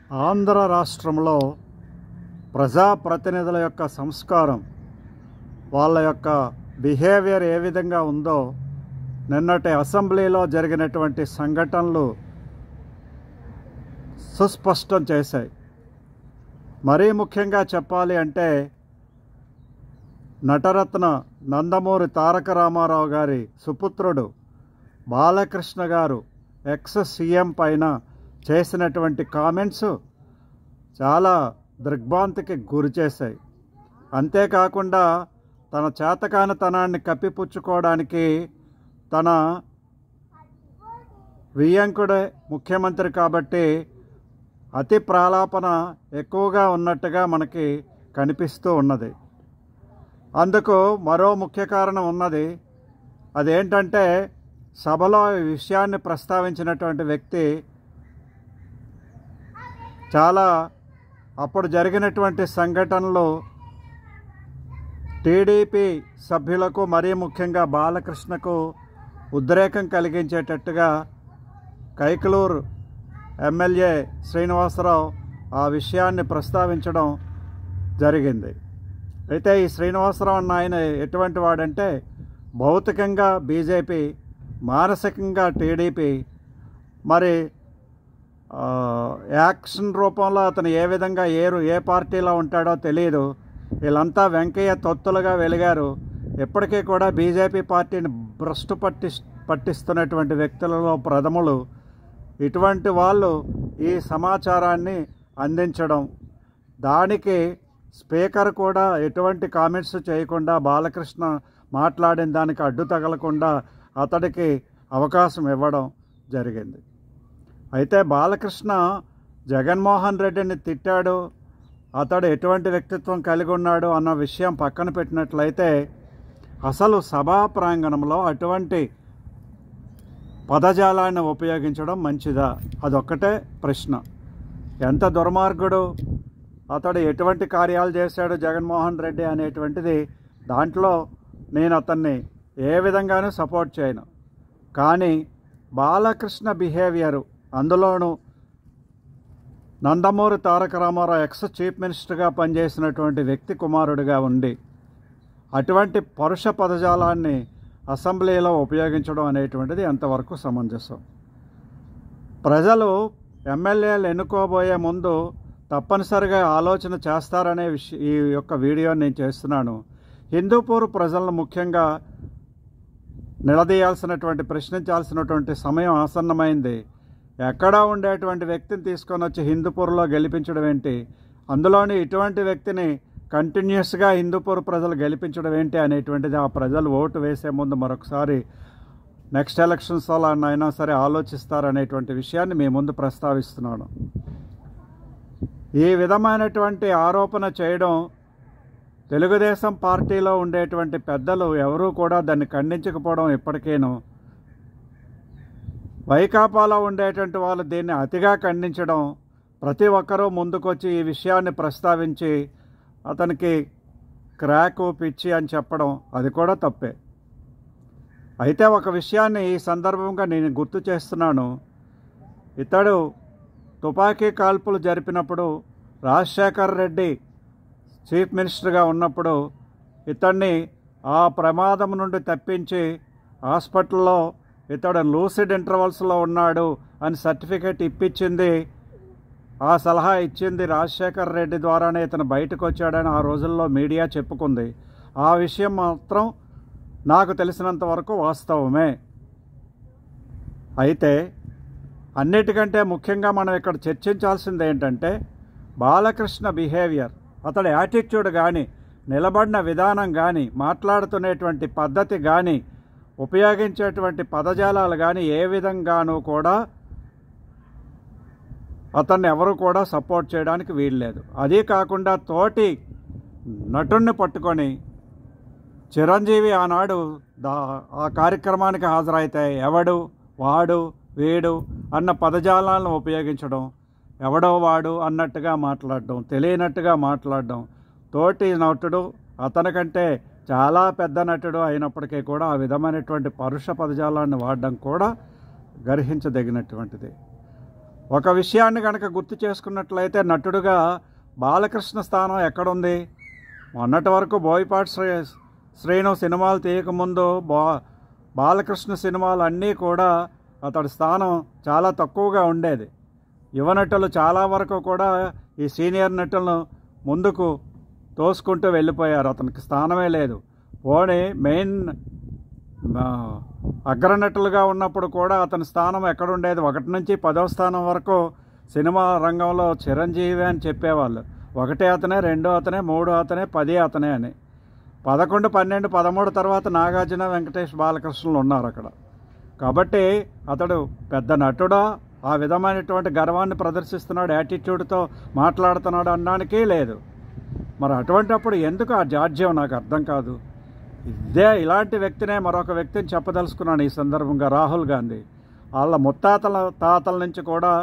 ఆంధ్ర రాష్ట్రంలో ప్రజాప్రతినిధుల యొక్క సంస్కారం, వాళ్ళ యొక్క బిహేవియర్ ఏ విధంగా ఉందో నిన్నటి అసెంబ్లీలో జరిగినటువంటి సంఘటనలు సుస్పష్టం చేశాయి. మరీ ముఖ్యంగా చెప్పాలి అంటే నటరత్న నందమూరి తారక రామారావు గారి సుపుత్రుడు బాలకృష్ణ గారు ఎక్స్ సీఎం పైన చేసినటువంటి కామెంట్స్ చాలా దిగ్భ్రాంతికి గురి చేశాయి. అంతేకాకుండా తన చేతకానితనాన్ని కప్పిపుచ్చుకోవడానికి తన వియ్యంకుడే ముఖ్యమంత్రి కాబట్టి అతి ప్రాలాపన ఎక్కువగా ఉన్నట్టుగా మనకి కనిపిస్తూ ఉన్నది. అందుకు మరో ముఖ్య కారణం ఉన్నది. అదేంటంటే సభలో ఈ విషయాన్ని ప్రస్తావించినటువంటి వ్యక్తి చాలా అప్పుడు జరిగినటువంటి సంఘటనలు టీడీపీ సభ్యులకు మరీ ముఖ్యంగా బాలకృష్ణకు ఉద్రేకం కలిగించేటట్టుగా కైకలూరు ఎమ్మెల్యే శ్రీనివాసరావు ఆ విషయాన్ని ప్రస్తావించడం జరిగింది. అయితే ఈ శ్రీనివాసరావు అన్న ఆయన ఎటువంటి వాడంటే భౌతికంగా బీజేపీ, మానసికంగా టీడీపీ, మరి యాక్షన్ రూపంలో అతను ఏ విధంగా ఏ పార్టీలో ఉంటాడో తెలియదు. వీళ్ళంతా వెంకయ్య తొత్తులుగా వెలిగారు. ఇప్పటికీ కూడా బీజేపీ పార్టీని భ్రష్టు పట్టిస్తున్నటువంటి వ్యక్తులలో ప్రథములు. ఇటువంటి వాళ్ళు ఈ సమాచారాన్ని అందించడం, దానికి స్పీకర్ కూడా ఎటువంటి కామెంట్స్ చేయకుండా బాలకృష్ణ మాట్లాడిన దానికి అడ్డు తగలకుండా అతడికి అవకాశం ఇవ్వడం జరిగింది. అయితే బాలకృష్ణ జగన్మోహన్ రెడ్డిని తిట్టాడు, అతడు ఎటువంటి వ్యక్తిత్వం కలిగి ఉన్నాడు అన్న విషయం పక్కన పెట్టినట్లయితే అసలు సభా ప్రాంగణంలో అటువంటి పదజాలాన్ని ఉపయోగించడం మంచిదా? అదొక్కటే ప్రశ్న. ఎంత దుర్మార్గుడు, అతడు ఎటువంటి కార్యాలు చేశాడు జగన్మోహన్ రెడ్డి అనేటువంటిది దాంట్లో నేను అతన్ని ఏ విధంగానూ సపోర్ట్ చేయను. కానీ బాలకృష్ణ బిహేవియరు, అందులోనూ నందమూరి తారక రామారావు ఎక్స్ చీఫ్ మినిస్టర్గా పనిచేసినటువంటి వ్యక్తి కుమారుడిగా ఉండి అటువంటి పరుష పదజాలాన్ని అసెంబ్లీలో ఉపయోగించడం అనేటువంటిది ఎంతవరకు సమంజసం? ప్రజలు ఎమ్మెల్యేలు ఎన్నుకోబోయే ముందు తప్పనిసరిగా ఆలోచన చేస్తారనే ఈ యొక్క వీడియో నేను చేస్తున్నాను. హిందూపూర్ ప్రజలను ముఖ్యంగా నిలదీయాల్సినటువంటి, ప్రశ్నించాల్సినటువంటి సమయం ఆసన్నమైంది. ఎక్కడా ఉండేటువంటి వ్యక్తిని తీసుకొని వచ్చి హిందూపూర్లో గెలిపించడం ఏంటి? అందులోని ఇటువంటి వ్యక్తిని కంటిన్యూస్గా హిందూపూర్ ప్రజలు గెలిపించడం ఏంటి అనేటువంటిది ఆ ప్రజలు ఓటు వేసే ముందు మరొకసారి నెక్స్ట్ ఎలక్షన్స్లో అయినా సరే ఆలోచిస్తారనేటువంటి విషయాన్ని మీ ముందు ప్రస్తావిస్తున్నాను. ఈ విధమైనటువంటి ఆరోపణ చేయడం తెలుగుదేశం పార్టీలో ఉండేటువంటి పెద్దలు ఎవరూ కూడా దాన్ని ఖండించకపోవడం ఇప్పటికేను, వైకాపాలో ఉండేటువంటి వాళ్ళు దీన్ని అతిగా ఖండించడం, ప్రతి ఒక్కరూ ముందుకొచ్చి ఈ విషయాన్ని ప్రస్తావించి అతనికి క్రాకు పిచ్చి అని చెప్పడం అది కూడా తప్పే. అయితే ఒక విషయాన్ని ఈ సందర్భంగా నేను గుర్తు చేస్తున్నాను. ఇతడు తుపాకీ కాల్పులు జరిపినప్పుడు రాజశేఖర్ రెడ్డి చీఫ్ మినిస్టర్గా ఉన్నప్పుడు ఇతన్ని ఆ ప్రమాదం నుండి తప్పించి హాస్పిటల్లో ఇతడు లూసిడ్ ఇంటర్వల్స్లో ఉన్నాడు అని సర్టిఫికేట్ ఇప్పించింది, ఆ సలహా ఇచ్చింది రాజశేఖర్ రెడ్డి ద్వారానే ఇతను బయటకు వచ్చాడని ఆ రోజుల్లో మీడియా చెప్పుకుంది. ఆ విషయం మాత్రం నాకు తెలిసినంత వరకు వాస్తవమే. అయితే అన్నిటికంటే ముఖ్యంగా మనం ఇక్కడ చర్చించాల్సింది ఏంటంటే బాలకృష్ణ బిహేవియర్, అతడి యాటిట్యూడ్ కానీ, నిలబడిన విధానం కానీ, మాట్లాడుతున్నటువంటి పద్ధతి కానీ, ఉపయోగించేటువంటి పదజాలాలు కానీ ఏ విధంగానూ కూడా అతన్ని ఎవరు కూడా సపోర్ట్ చేయడానికి వీల్లేదు. అదీ కాకుండా తోటి నటుణ్ణి పట్టుకొని చిరంజీవి ఆనాడు ఆ కార్యక్రమానికి హాజరైతే ఎవడు, వాడు, వీడు అన్న పదజాలాలను ఉపయోగించడం, ఎవడో వాడు అన్నట్టుగా మాట్లాడడం, తెలియనట్టుగా మాట్లాడడం, తోటి నటుడు అతనికంటే చాలా పెద్ద నటుడు అయినప్పటికీ కూడా ఆ విధమైనటువంటి పరుష పదజాలాన్ని వాడడం కూడా గర్హించదగినటువంటిది. ఒక విషయాన్ని కనుక గుర్తు చేసుకున్నట్లయితే నటుడుగా బాలకృష్ణ స్థానం ఎక్కడుంది? మొన్నటి వరకు బోయపాటి శ్రీను సినిమాలు తీయకముందు బాలకృష్ణ సినిమాలు అన్నీ కూడా అతడి స్థానం చాలా తక్కువగా ఉండేది. యువ నటులు చాలా వరకు కూడా ఈ సీనియర్ నటులను ముందుకు తోసుకుంటూ వెళ్ళిపోయారు. అతనికి స్థానమే లేదు. పోనీ మెయిన్ అగ్రనటులుగా ఉన్నప్పుడు కూడా అతని స్థానం ఎక్కడుండేది? 1 నుంచి 10వ స్థానం వరకు సినిమా రంగంలో చిరంజీవి అని చెప్పేవాళ్ళు. 1 అతనే, 2 అతనే, 3 అతనే, 10 అతనే అని. 11, 12, 13 తర్వాత నాగార్జున, వెంకటేష్, బాలకృష్ణలు ఉన్నారు అక్కడ. కాబట్టి అతడు పెద్ద నటుడా, ఆ విధమైనటువంటి గర్వాన్ని ప్రదర్శిస్తున్నాడు, యాటిట్యూడ్తో మాట్లాడుతున్నాడు అనడానికి లేదు. మరి అటువంటిప్పుడు ఎందుకు ఆ జాడ్యం? నాకు అర్థం కాదు. ఇలాంటి వ్యక్తినే మరొక వ్యక్తిని చెప్పదలుచుకున్నాను ఈ సందర్భంగా. రాహుల్ గాంధీ వాళ్ళ తాతల నుంచి కూడా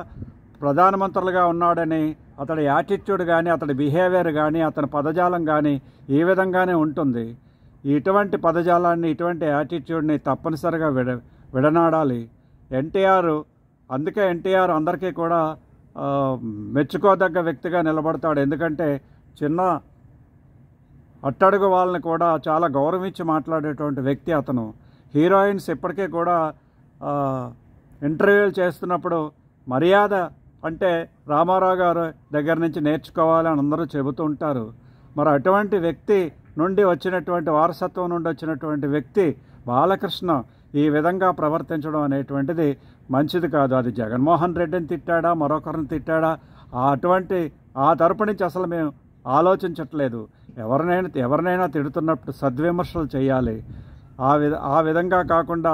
ప్రధానమంత్రులుగా ఉన్నాడని అతడి యాటిట్యూడ్ కానీ, అతడి బిహేవియర్ కానీ, అతని పదజాలం కానీ ఈ విధంగానే ఉంటుంది. ఇటువంటి పదజాలాన్ని, ఇటువంటి యాటిట్యూడ్ని తప్పనిసరిగా విడనాడాలి ఎన్టీఆర్. అందుకే ఎన్టీఆర్ అందరికీ కూడా మెచ్చుకోదగ్గ వ్యక్తిగా నిలబడతాడు. ఎందుకంటే చిన్న అట్టడుగు వాళ్ళని కూడా చాలా గౌరవించి మాట్లాడేటువంటి వ్యక్తి అతను. హీరోయిన్స్ ఇప్పటికీ కూడా ఇంటర్వ్యూలు చేస్తున్నప్పుడు మర్యాద అంటే రామారావు గారు దగ్గర నుంచి నేర్చుకోవాలి అని అందరూ చెబుతూ ఉంటారు. మరి అటువంటి వ్యక్తి నుండి వచ్చినటువంటి, వారసత్వం నుండి వచ్చినటువంటి వ్యక్తి బాలకృష్ణ ఈ విధంగా ప్రవర్తించడం అనేటువంటిది మంచిది కాదు. అది జగన్మోహన్ రెడ్డిని తిట్టాడా, మరొకరిని తిట్టాడా, అటువంటి ఆ తరపు నుంచి అసలు మేము ఆలోచించట్లేదు. ఎవరినైనా తిడుతున్నప్పుడు సద్విమర్శలు చేయాలి. ఆ విధంగా కాకుండా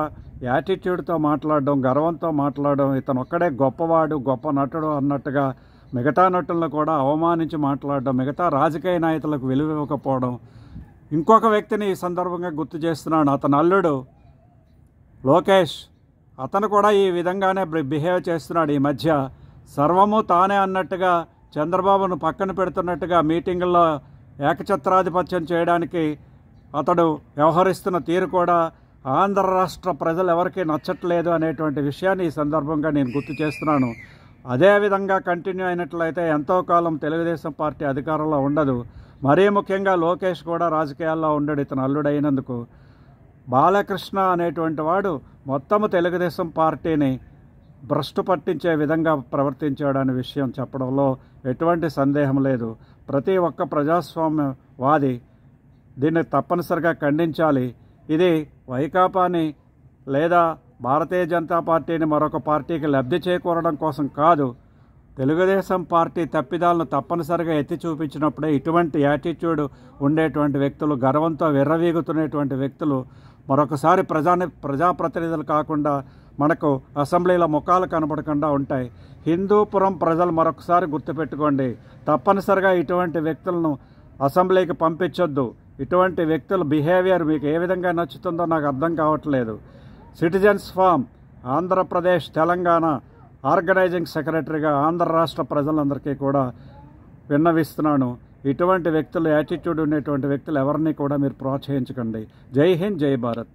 యాటిట్యూడ్తో మాట్లాడడం, గర్వంతో మాట్లాడడం, ఇతను ఒక్కడే గొప్పవాడు, గొప్ప నటుడు అన్నట్టుగా మిగతా నటులను కూడా అవమానించి మాట్లాడడం, మిగతా రాజకీయ నాయకులకు విలువ ఇవ్వకపోవడం. ఇంకొక వ్యక్తిని ఈ సందర్భంగా గుర్తు చేస్తున్నాను. అతని అల్లుడు లోకేష్, అతను కూడా ఈ విధంగానే బిహేవ్ చేస్తున్నాడు. ఈ మధ్య సర్వము తానే అన్నట్టుగా, చంద్రబాబును పక్కన పెడుతున్నట్టుగా మీటింగుల్లో ఏకఛత్రాధిపత్యం చేయడానికి అతడు వ్యవహరిస్తున్న తీరు కూడా ఆంధ్ర రాష్ట్ర ప్రజలు ఎవరికీ నచ్చట్లేదు అనేటువంటి విషయాన్ని ఈ సందర్భంగా నేను గుర్తు చేస్తున్నాను. అదేవిధంగా కంటిన్యూ అయినట్లయితే ఎంతో కాలం తెలుగుదేశం పార్టీ అధికారంలో ఉండదు. మరీ ముఖ్యంగా లోకేష్ కూడా రాజకీయాల్లో ఉండడు ఇతను అల్లుడైనందుకు. బాలకృష్ణ అనేటువంటి వాడు మొత్తము తెలుగుదేశం పార్టీని భ్రష్టు పట్టించే విధంగా ప్రవర్తించాడనే విషయం చెప్పడంలో ఎటువంటి సందేహం లేదు. ప్రతి ఒక్క ప్రజాస్వామ్యవాది దీన్ని తప్పనిసరిగా ఖండించాలి. ఇది వైకాపాని లేదా భారతీయ జనతా పార్టీని మరొక పార్టీకి లబ్ధి చేకూరడం కోసం కాదు. తెలుగుదేశం పార్టీ తప్పిదాలను తప్పనిసరిగా ఎత్తి చూపించినప్పుడే ఇటువంటి యాటిట్యూడ్ ఉండేటువంటి వ్యక్తులు, గర్వంతో విర్రవీగుతున్నటువంటి వ్యక్తులు మరొకసారి ప్రజాప్రతినిధులు కాకుండా మనకు అసెంబ్లీలో ముఖాలు కనబడకుండా ఉంటాయి. హిందూపురం ప్రజలు మరొకసారి గుర్తుపెట్టుకోండి, తప్పనిసరిగా ఇటువంటి వ్యక్తులను అసెంబ్లీకి పంపించొద్దు. ఇటువంటి వ్యక్తుల బిహేవియర్ మీకు ఏ విధంగా నచ్చుతుందో నాకు అర్థం కావట్లేదు. Citizens forum Andhra Pradesh, Telangana organizing సెక్రటరీగా ఆంధ్ర రాష్ట్ర ప్రజలందరికీ కూడా విన్నవిస్తున్నాను. ఇటువంటి వ్యక్తులు, యాటిట్యూడ్ ఉండేటువంటి వ్యక్తులు ఎవరిని కూడా మీరు ప్రోత్సహించకండి. జై హింద్, జై భారత్.